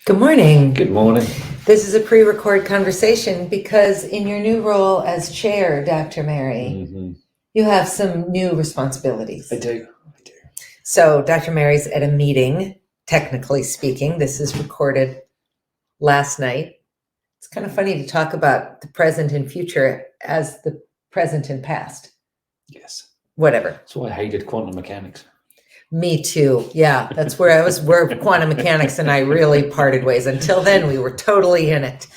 Good morning. Good morning. This is a pre-record conversation because in your new role as chair, Dr. Mary, you have some new responsibilities. I do. So Dr. Mary's at a meeting, technically speaking. This is recorded last night. It's kind of funny to talk about the present and future as the present and past. Yes. Whatever. That's why I hated quantum mechanics. Me too. Yeah, that's where I was, where quantum mechanics and I really parted ways. Until then, we were totally in it.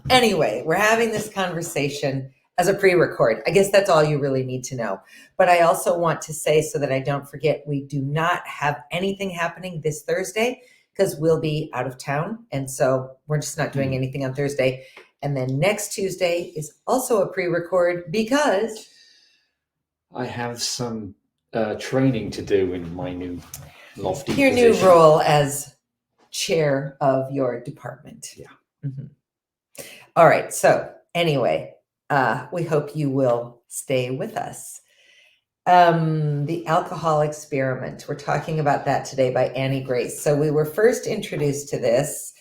Anyway, we're having this conversation as a pre-record. I guess that's all you really need to know. But I also want to say, so that I don't forget, we do not have anything happening this Thursday because we'll be out of town. And so we're just not doing anything on Thursday. And then next Tuesday is also a pre-record because I have some training to do in my new lofty your position. new role as chair of your department. Yeah. Mm-hmm. All right. So anyway, we hope you will stay with us. The alcohol experiment. We're talking about that today by Annie Grace. So we were first introduced to this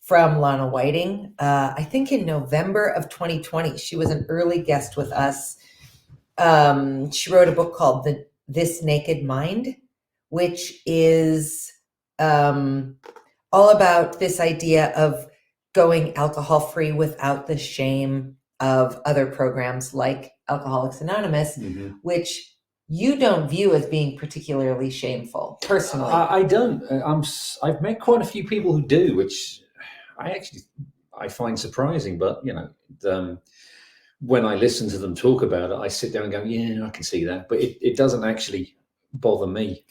from Lana Whiting, I think in November of 2020. She was an early guest with us. She wrote a book called This Naked Mind, which is all about this idea of going alcohol-free without the shame of other programs like Alcoholics Anonymous, which you don't view as being particularly shameful, personally. I don't. I've met quite a few people who do, which I find surprising. But when I listen to them talk about it, I sit down and go, yeah, I can see that. But it doesn't actually bother me.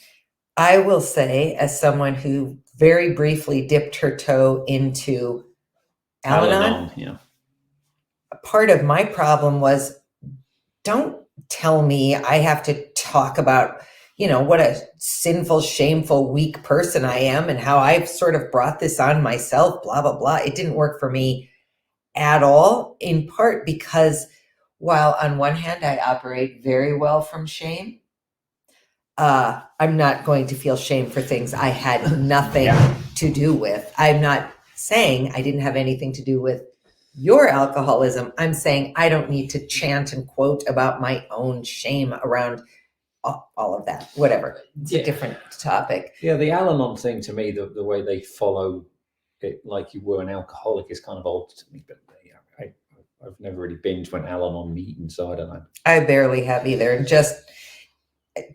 I will say, as someone who very briefly dipped her toe into Al-Anon, yeah. part of my problem was, don't tell me I have to talk about, what a sinful, shameful, weak person I am and how I've sort of brought this on myself, blah, blah, blah. It didn't work for me at all, in part because while on one hand I operate very well from shame, I'm not going to feel shame for things I had nothing to do with. I'm not saying I didn't have anything to do with your alcoholism. I'm saying I don't need to chant and quote about my own shame around all of that. Whatever. It's a different topic. Yeah, the Al-Anon thing, to me, the way they follow it like you were an alcoholic is kind of odd to me. But I've never really been to an Al-Anon meeting, so I don't know. I barely have either. And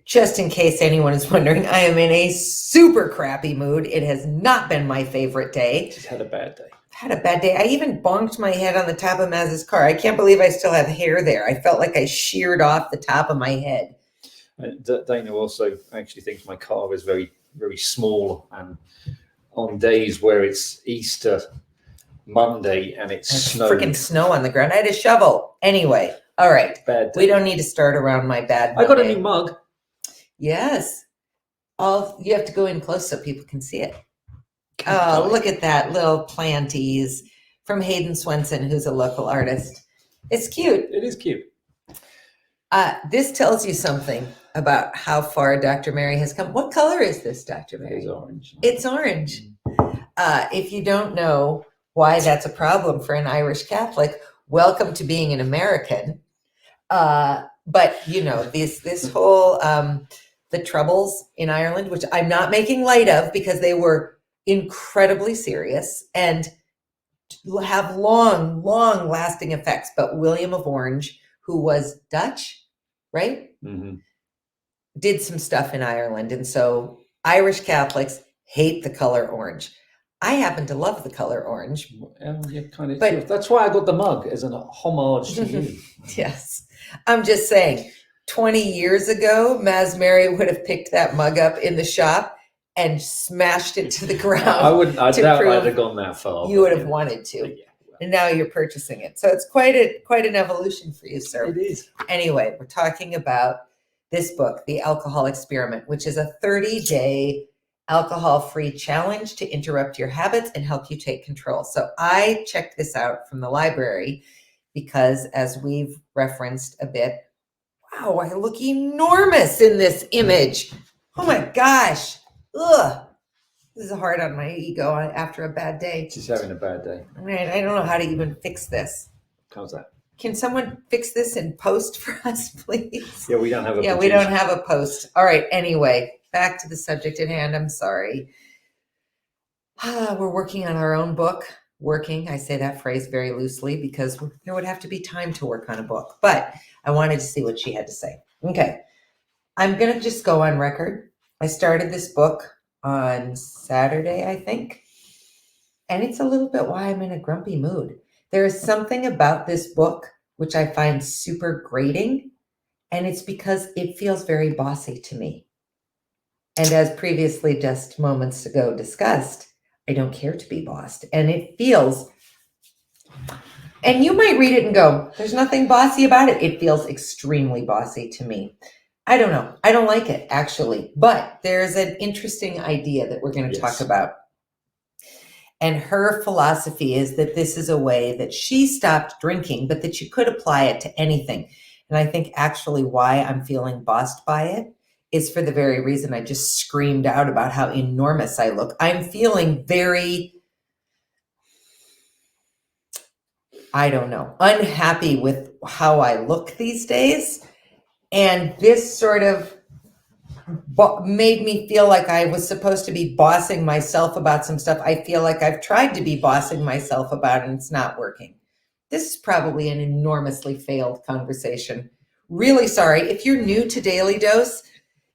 just in case anyone is wondering, I am in a super crappy mood. It has not been my favorite day. Just had a bad day. Had a bad day. I even bonked my head on the top of Maz's car. I can't believe I still have hair there. I felt like I sheared off the top of my head. Dana also actually thinks my car is very, very small, and on days where it's Easter Monday and it's freaking snow on the ground, I had a shovel. Anyway, all right. Bad day. We don't need to start around my bad Monday. I got a new mug. Yes. You have to go in close so people can see it. Oh, look at that, little planties from Hayden Swenson, who's a local artist. It's cute. It is cute. This tells you something about how far Dr. Mary has come. What color is this, Dr. Mary? It's orange. It's orange. If you don't know why that's a problem for an Irish Catholic, welcome to being an American. But this whole the Troubles in Ireland, which I'm not making light of because they were incredibly serious and have long lasting effects. But William of Orange, who was Dutch, right? Did some stuff in Ireland. And so Irish Catholics hate the color orange. I happen to love the color orange. But that's why I got the mug, as an homage to you. Yes. I'm just saying, 20 years ago, Maz Mary would have picked that mug up in the shop and smashed it to the ground. I doubt I'd have gone that far. You would have wanted to. Yeah. And now you're purchasing it. So it's quite an evolution for you, sir. It is. Anyway, we're talking about this book, The Alcohol Experiment, which is a 30-day alcohol-free challenge to interrupt your habits and help you take control. So I checked this out from the library because, as we've referenced a bit, wow, I look enormous in this image. Oh my gosh. Ugh. This is hard on my ego after a bad day. She's having a bad day. Right, I don't know how to even fix this. How's that? Can someone fix this in post for us, please? Yeah, we don't have a Yeah, we don't have a post. All right, anyway, back to the subject at hand. I'm sorry. We're working on our own book. Working, I say that phrase very loosely because there would have to be time to work on a book. But I wanted to see what she had to say. Okay, I'm going to just go on record. I started this book on Saturday, I think. And it's a little bit why I'm in a grumpy mood. There is something about this book which I find super grating, and it's because it feels very bossy to me. And as previously just moments ago discussed, I don't care to be bossed. And it feels, and you might read it and go, there's nothing bossy about it. It feels extremely bossy to me. I don't know. I don't like it, actually. But there's an interesting idea that we're going to talk about. And her philosophy is that this is a way that she stopped drinking, but that you could apply it to anything. And I think actually why I'm feeling bossed by it is for the very reason I just screamed out about how enormous I look. I'm feeling very, I don't know, unhappy with how I look these days. And this sort of made me feel like I was supposed to be bossing myself about some stuff I feel like I've tried to be bossing myself about and it's not working. This is probably an enormously failed conversation. Really sorry. If you're new to Daily Dose,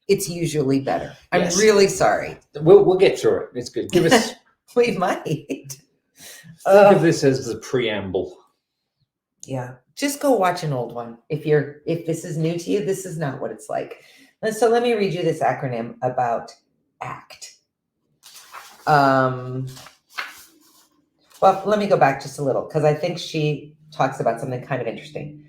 it's usually better. I'm really sorry. We'll get through it. It's good. Give us. We might. Think of this as the preamble. Yeah. Just go watch an old one. If this is new to you, this is not what it's like. And so let me read you this acronym about ACT. Well, let me go back just a little because I think she talks about something kind of interesting.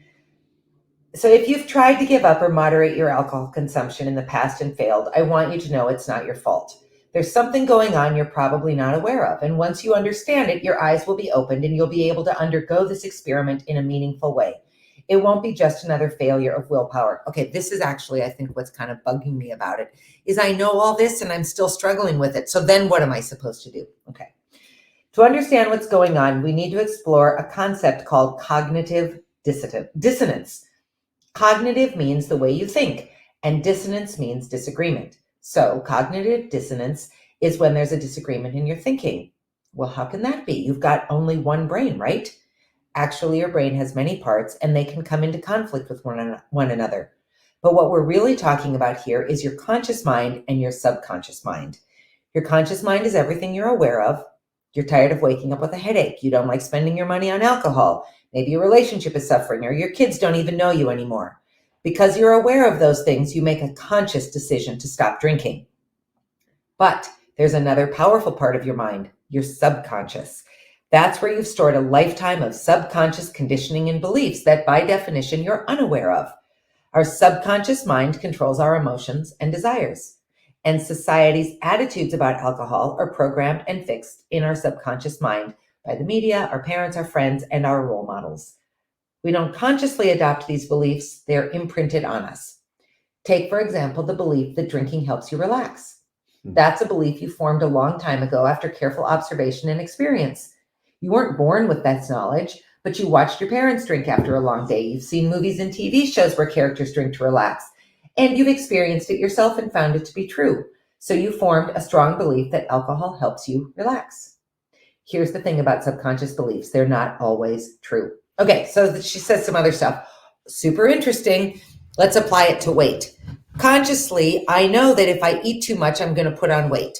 So if you've tried to give up or moderate your alcohol consumption in the past and failed, I want you to know it's not your fault. There's something going on you're probably not aware of. And once you understand it, your eyes will be opened and you'll be able to undergo this experiment in a meaningful way. It won't be just another failure of willpower. Okay, this is actually, I think, what's kind of bugging me about it, is I know all this and I'm still struggling with it. So then what am I supposed to do? Okay. To understand what's going on, we need to explore a concept called cognitive dissonance. Cognitive means the way you think, and dissonance means disagreement. So cognitive dissonance is when there's a disagreement in your thinking. Well, how can that be? You've got only one brain, right? Actually, your brain has many parts and they can come into conflict with one another. But what we're really talking about here is your conscious mind and your subconscious mind. Your conscious mind is everything you're aware of. You're tired of waking up with a headache. You don't like spending your money on alcohol. Maybe your relationship is suffering or your kids don't even know you anymore. Because you're aware of those things, you make a conscious decision to stop drinking. But there's another powerful part of your mind, your subconscious. That's where you've stored a lifetime of subconscious conditioning and beliefs that by definition you're unaware of. Our subconscious mind controls our emotions and desires. And society's attitudes about alcohol are programmed and fixed in our subconscious mind by the media, our parents, our friends, and our role models. We don't consciously adopt these beliefs, they're imprinted on us. Take, for example, the belief that drinking helps you relax. That's a belief you formed a long time ago after careful observation and experience. You weren't born with that knowledge, but you watched your parents drink after a long day. You've seen movies and TV shows where characters drink to relax, and you've experienced it yourself and found it to be true. So you formed a strong belief that alcohol helps you relax. Here's the thing about subconscious beliefs. They're not always true. Okay, so she says some other stuff. Super interesting. Let's apply it to weight. Consciously, I know that if I eat too much, I'm going to put on weight.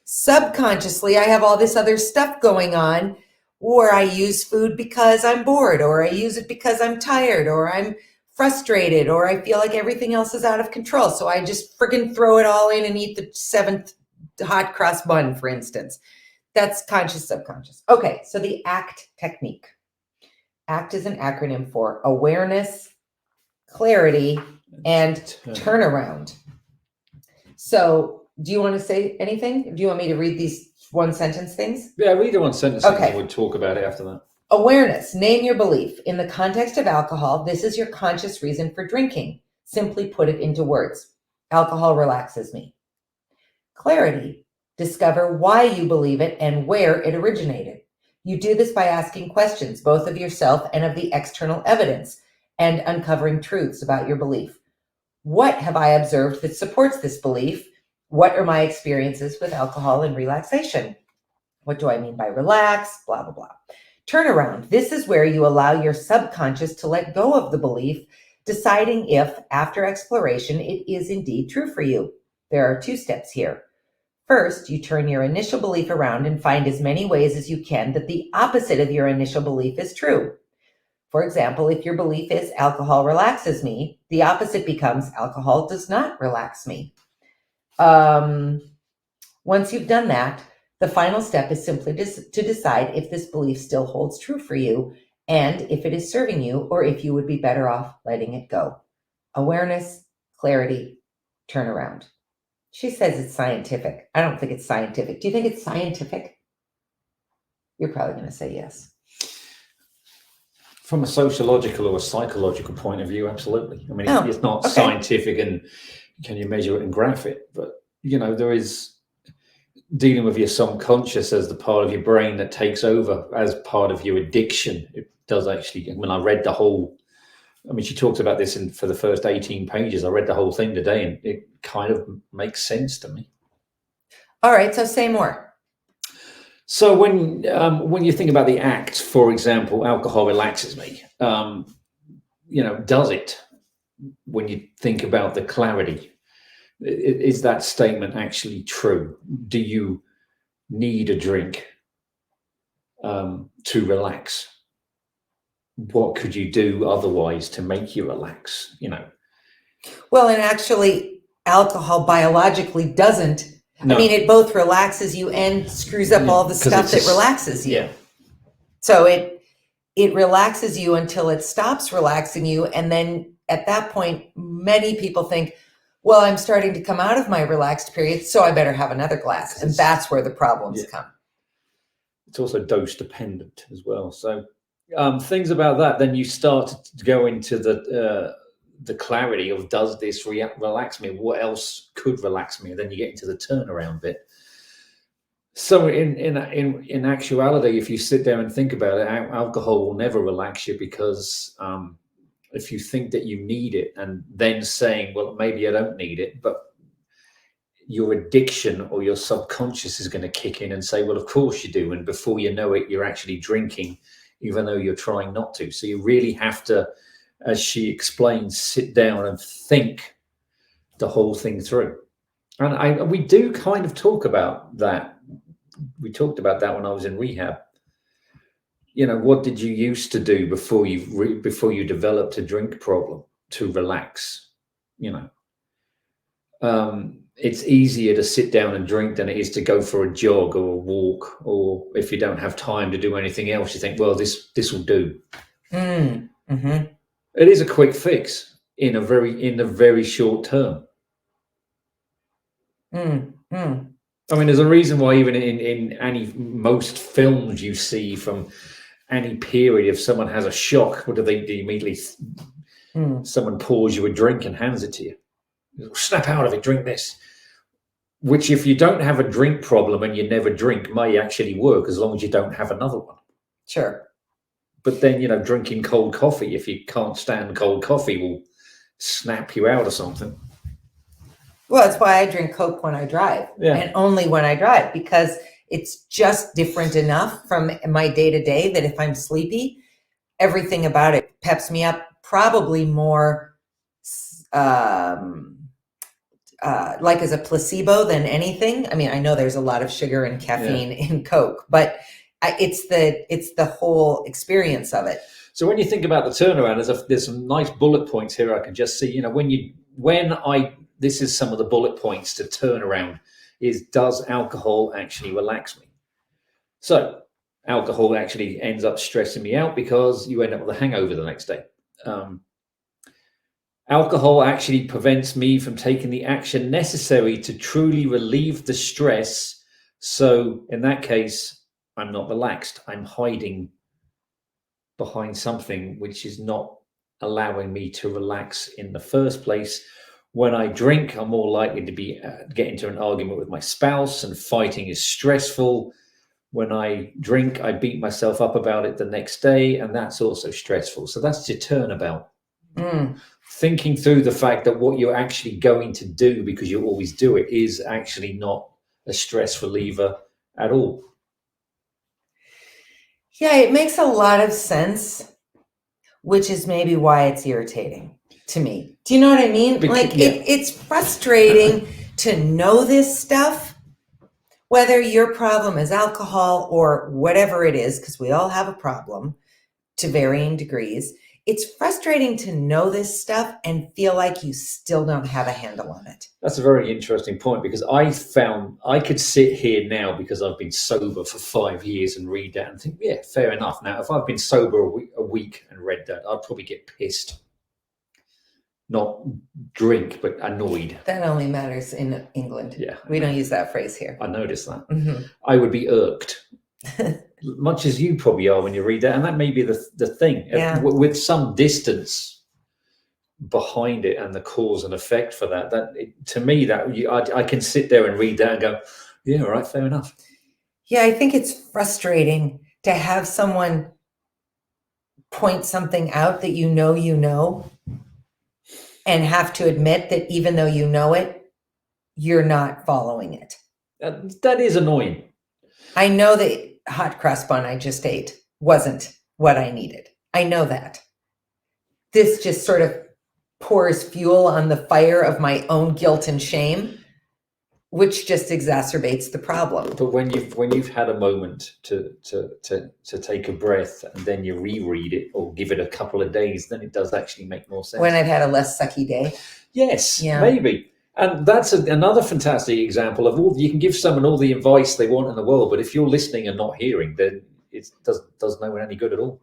Subconsciously, I have all this other stuff going on, or I use food because I'm bored, or I use it because I'm tired, or I'm frustrated, or I feel like everything else is out of control. So I just friggin' throw it all in and eat the 7th hot cross bun, for instance. That's conscious, subconscious. Okay, so the ACT technique. ACT is an acronym for awareness, clarity, and turnaround. So do you want to say anything? Do you want me to read these one sentence things? Yeah, read the one sentence and we'll talk about it after that. Awareness, name your belief. In the context of alcohol, this is your conscious reason for drinking. Simply put it into words. Alcohol relaxes me. Clarity, Discover why you believe it and where it originated. You do this by asking questions, both of yourself and of the external evidence, and uncovering truths about your belief. What have I observed that supports this belief? What are my experiences with alcohol and relaxation? What do I mean by relax? Blah, blah, blah. Turnaround. This is where you allow your subconscious to let go of the belief, deciding if, after exploration, it is indeed true for you. There are 2 steps here. First, you turn your initial belief around and find as many ways as you can that the opposite of your initial belief is true. For example, if your belief is alcohol relaxes me, the opposite becomes alcohol does not relax me. Once you've done that, the final step is simply to decide if this belief still holds true for you and if it is serving you or if you would be better off letting it go. Awareness, clarity, turnaround. She says it's scientific. I don't think it's scientific. Do you think it's scientific? You're probably going to say yes. From a sociological or a psychological point of view, absolutely. I mean, it's not okay. scientific and can you measure it and graph it? But, there is dealing with your subconscious as the part of your brain that takes over as part of your addiction. It does actually, I read the whole, she talks about this for the first 18 pages. I read the whole thing today and it kind of makes sense to me. All right, so say more. So when you think about the act, for example, alcohol relaxes me, does it? When you think about the clarity, is that statement actually true? Do you need a drink to relax? What could you do otherwise to make you relax? Well, and actually, alcohol biologically doesn't. No. It both relaxes you and screws up all the stuff that relaxes you. Yeah. So it relaxes you until it stops relaxing you. And then at that point, many people think, well, I'm starting to come out of my relaxed period, so I better have another glass. And that's where the problems come. It's also dose dependent as well. So things about that, then you start to go into the clarity of, does this relax me? What else could relax me? And then you get into the turnaround bit. So in actuality, if you sit down and think about it, alcohol will never relax you because if you think that you need it and then saying, well, maybe I don't need it, but your addiction or your subconscious is going to kick in and say, well, of course you do. And before you know it, you're actually drinking, even though you're trying not to. So you really have to, as she explains, sit down and think the whole thing through. And we do kind of talk about that. We talked about that when I was in rehab. What did you used to do before you developed a drink problem to relax? It's easier to sit down and drink than it is to go for a jog or a walk, or if you don't have time to do anything else, you think, well, this will do. Mm-hmm. It is a quick fix in the very short term. Mm-hmm. There's a reason why even in most films you see from any period, if someone has a shock, what do they do immediately? Someone pours you a drink and hands it to you. Snap out of it, drink this. Which, if you don't have a drink problem and you never drink, may actually work as long as you don't have another one. Sure. But then, drinking cold coffee, if you can't stand cold coffee, will snap you out of something. Well, that's why I drink Coke when I drive, and only when I drive, because it's just different enough from my day-to-day that if I'm sleepy, everything about it peps me up, probably more like as a placebo than anything. I know there's a lot of sugar and caffeine in Coke, but it's the whole experience of it. So when you think about the turnaround, there's some nice bullet points here I can just see. This is some of the bullet points to turn around is, does alcohol actually relax me? So alcohol actually ends up stressing me out because you end up with a hangover the next day. Alcohol actually prevents me from taking the action necessary to truly relieve the stress. So in that case, I'm not relaxed. I'm hiding behind something which is not allowing me to relax in the first place, When I drink, I'm more likely to be get into an argument with my spouse, and fighting is stressful. When I drink, I beat myself up about it the next day, and that's also stressful. So that's your turnabout. Mm. Thinking through the fact that what you're actually going to do, because you always do it, is actually not a stress reliever at all. Yeah, it makes a lot of sense, which is maybe why it's irritating to me. Do you know what I mean? It's frustrating to know this stuff, whether your problem is alcohol or whatever it is, because we all have a problem to varying degrees. It's frustrating to know this stuff and feel like you still don't have a handle on it. That's a very interesting point, because I found I could sit here now because I've been sober for 5 years and read that and think, yeah, fair enough. Now, if I've been sober a week and read that, I'd probably get pissed. Not drink, but annoyed. That only matters in England. Yeah. We don't use that phrase here. I noticed that. Mm-hmm. I would be irked. Much as you probably are when you read that, and that may be the thing. Yeah. With some distance behind it and the cause and effect for that. To me, I can sit there and read that and go, yeah, all right, fair enough. Yeah, I think it's frustrating to have someone point something out that you know, and have to admit that even though you know it, you're not following it. That is annoying. I know that hot cross bun I just ate wasn't what I needed. I know that. This just sort of pours fuel on the fire of my own guilt and shame, which just exacerbates the problem. But when you've had a moment to take a breath and then you reread it or give it a couple of days, then it does actually make more sense. When I've had a less sucky day. Yes, yeah. Maybe. And that's another fantastic example of you can give someone all the advice they want in the world, but if you're listening and not hearing, then it does no one any good at all.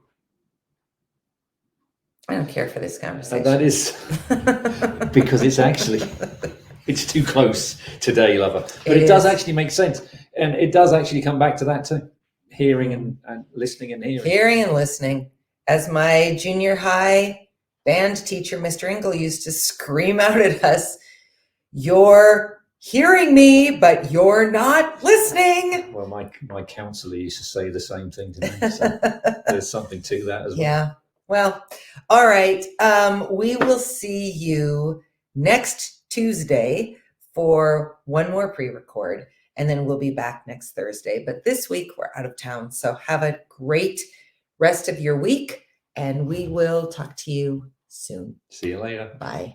I don't care for this conversation. And that is because it's too close today, lover. But it does actually make sense. And it does actually come back to that too. Hearing and listening and hearing. Hearing and listening. As my junior high band teacher, Mr. Engel, used to scream out at us, "You're hearing me, but you're not listening." Well, my counselor used to say the same thing to me. So there's something to that as well. Yeah. Well, all right. We will see you next Tuesday for one more pre-record, and then we'll be back next Thursday. But this week we're out of town, so have a great rest of your week, and we will talk to you soon. See you later. Bye.